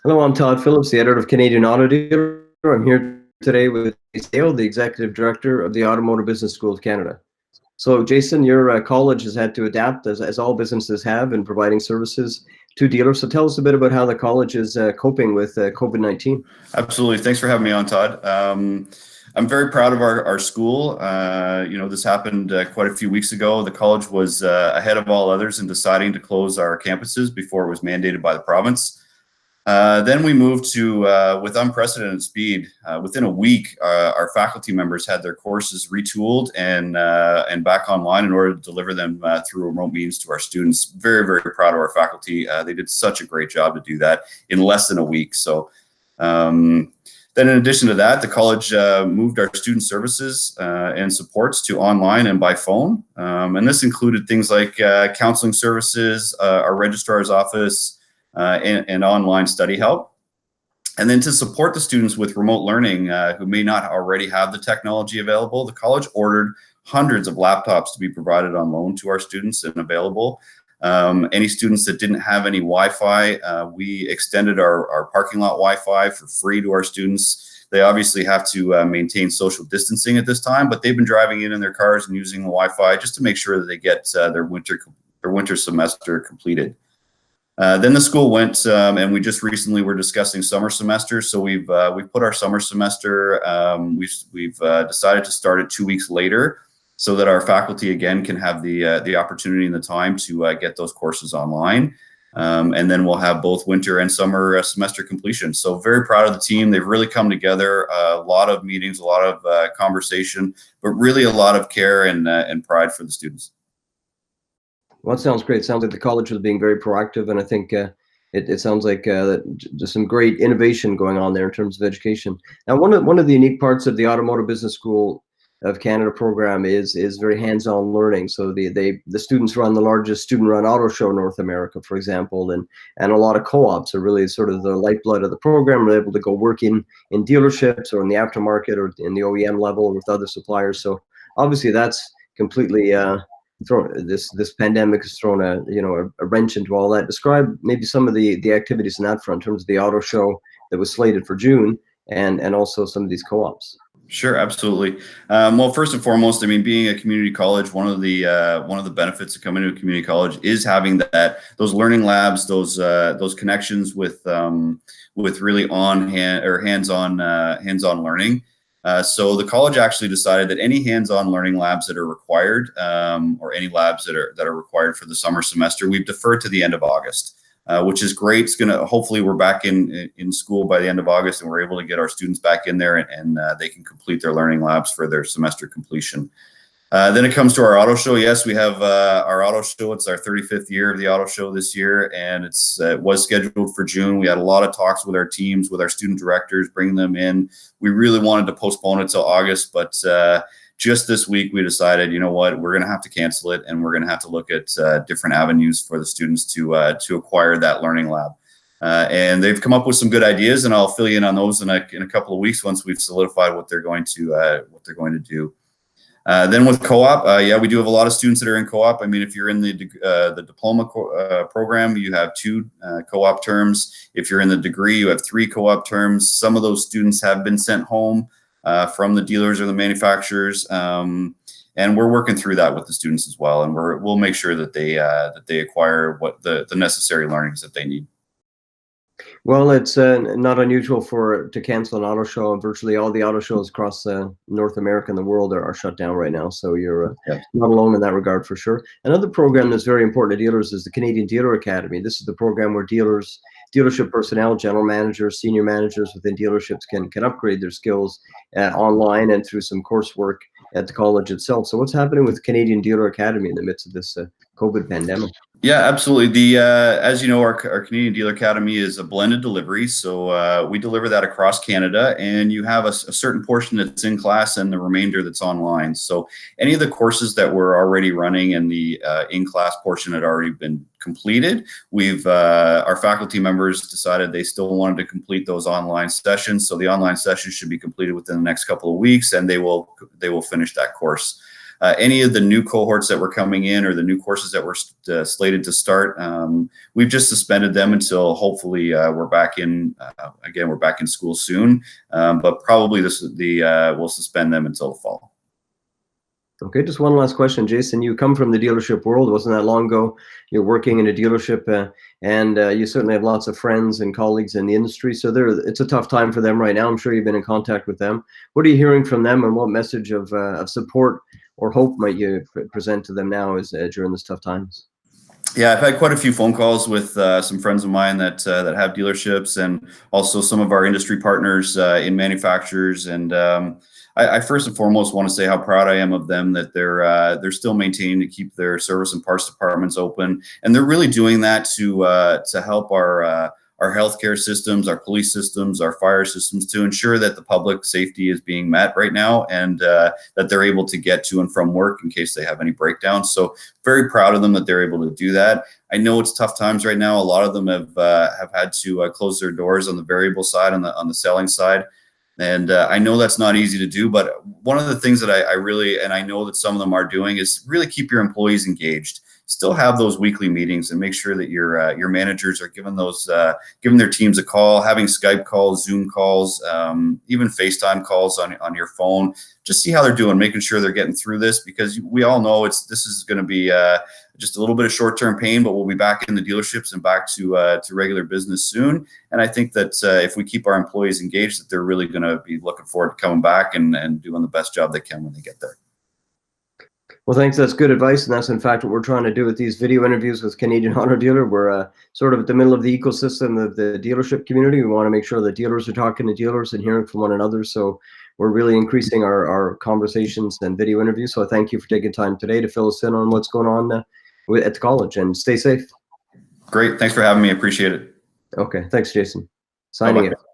Hello, I'm Todd Phillips, the editor of Canadian Auto Dealer. I'm here today with Jason Dale, the executive director of the Automotive Business School of Canada. So, Jason, your college has had to adapt, as all businesses have, in providing services to dealers. So, tell us a bit about how the college is coping with COVID-19. Absolutely. Thanks for having me on, Todd. I'm very proud of our school. This happened quite a few weeks ago. The college was ahead of all others in deciding to close our campuses before it was mandated by the province. Then we moved to, with unprecedented speed, within a week, our faculty members had their courses retooled and back online in order to deliver them through remote means to our students. Very, very proud of our faculty. They did such a great job to do that in less than a week. So then in addition to that, the college moved our student services and supports to online and by phone. And this included things like counseling services, our registrar's office, and online study help. And then to support the students with remote learning who may not already have the technology available, the college ordered hundreds of laptops to be provided on loan to our students and available. Any students that didn't have any Wi-Fi, we extended our parking lot Wi-Fi for free to our students. They obviously have to maintain social distancing at this time, but they've been driving in their cars and using the Wi-Fi just to make sure that they get their winter semester completed. Then the school went, and we just recently were discussing summer semester. So we've put our summer semester. We've decided to start it 2 weeks later, so that our faculty again can have the opportunity and the time to get those courses online. And then we'll have both winter and summer semester completion. So very proud of the team. They've really come together. A lot of meetings, a lot of conversation, but really a lot of care and pride for the students. Well, that sounds great. It sounds like the college was being very proactive, and I think it sounds like there's some great innovation going on there in terms of education. Now, one of the unique parts of the Automotive Business School of Canada program is very hands-on learning. So the students run the largest student-run auto show in North America, for example, and a lot of co-ops are really sort of the lifeblood of the program. We're able to go work in dealerships or in the aftermarket or in the OEM level with other suppliers. So obviously that's completely this pandemic has thrown a wrench into all that. Describe maybe some of the activities in that front in terms of the auto show that was slated for June and also some of these co-ops. Sure, absolutely. Well, first and foremost, I mean, being a community college, one of the benefits of coming to a community college is having those learning labs, those connections with really hands-on learning. So the college actually decided that any hands-on learning labs that are required, or any labs that are required for the summer semester, we've deferred to the end of August. Which is great. It's hopefully we're back in school by the end of August, and we're able to get our students back in there and they can complete their learning labs for their semester completion. Then it comes to our auto show. Yes, we have our auto show. It's our 35th year of the auto show this year, and it was scheduled for June. We had a lot of talks with our teams, with our student directors, bringing them in. We really wanted to postpone it till August, but just this week we decided, you know what, we're going to have to cancel it, and we're going to have to look at different avenues for the students to acquire that learning lab. And they've come up with some good ideas, and I'll fill you in on those in a couple of weeks once we've solidified what they're going to do. Then with co-op, yeah, we do have a lot of students that are in co-op. I mean, if you're in the diploma program, you have 2 co-op terms. If you're in the degree, you have 3 co-op terms. Some of those students have been sent home from the dealers or the manufacturers, and we're working through that with the students as well. And we'll make sure that they acquire what the necessary learnings that they need. Well, it's not unusual to cancel an auto show, and virtually all the auto shows across North America and the world are shut down right now. So you're not alone in that regard, for sure. Another program that's very important to dealers is the Canadian Dealer Academy. This is the program where dealership personnel, general managers, senior managers within dealerships can upgrade their skills online and through some coursework at the college itself. So what's happening with Canadian Dealer Academy in the midst of this COVID pandemic? Yeah, absolutely. As you know, our Canadian Dealer Academy is a blended delivery. So we deliver that across Canada, and you have a certain portion that's in class and the remainder that's online. So any of the courses that we're already running and the in-class portion had already been completed, our faculty members decided they still wanted to complete those online sessions. So the online sessions should be completed within the next couple of weeks, and they will finish that course. any of the new cohorts that were coming in or the new courses that were slated to start, we've just suspended them until hopefully we're back in again. We're back in school soon, but probably we'll suspend them until the fall. Okay, just one last question, Jason. You come from the dealership world. It wasn't that long ago. You're working in a dealership, and you certainly have lots of friends and colleagues in the industry. So it's a tough time for them right now. I'm sure you've been in contact with them. What are you hearing from them, and what message of support or hope might you present to them now during this tough times? Yeah, I've had quite a few phone calls with some friends of mine that have dealerships, and also some of our industry partners in manufacturers. And I first and foremost want to say how proud I am of them that they're still maintaining to keep their service and parts departments open, and they're really doing that to help our healthcare systems, our police systems, our fire systems, to ensure that the public safety is being met right now, and that they're able to get to and from work in case they have any breakdowns. So very proud of them that they're able to do that. I know it's tough times right now. A lot of them have had to close their doors on the variable side, on the selling side. And I know that's not easy to do, but one of the things that I really, and I know that some of them are doing, is really keep your employees engaged. Still have those weekly meetings and make sure that your managers are giving their teams a call, having Skype calls, Zoom calls, even FaceTime calls on your phone. Just see how they're doing, making sure they're getting through this, because we all know this is going to be just a little bit of short-term pain, but we'll be back in the dealerships and back to regular business soon. And I think that if we keep our employees engaged, that they're really going to be looking forward to coming back and doing the best job they can when they get there. Well, thanks. That's good advice, and that's in fact what we're trying to do with these video interviews with Canadian Auto Dealer. We're sort of at the middle of the ecosystem of the dealership community. We want to make sure that dealers are talking to dealers and hearing from one another. So we're really increasing our conversations and video interviews. So I thank you for taking time today to fill us in on what's going on at the college, and stay safe. Great. Thanks for having me. I appreciate it. Okay. Thanks, Jason. Signing Bye-bye. out.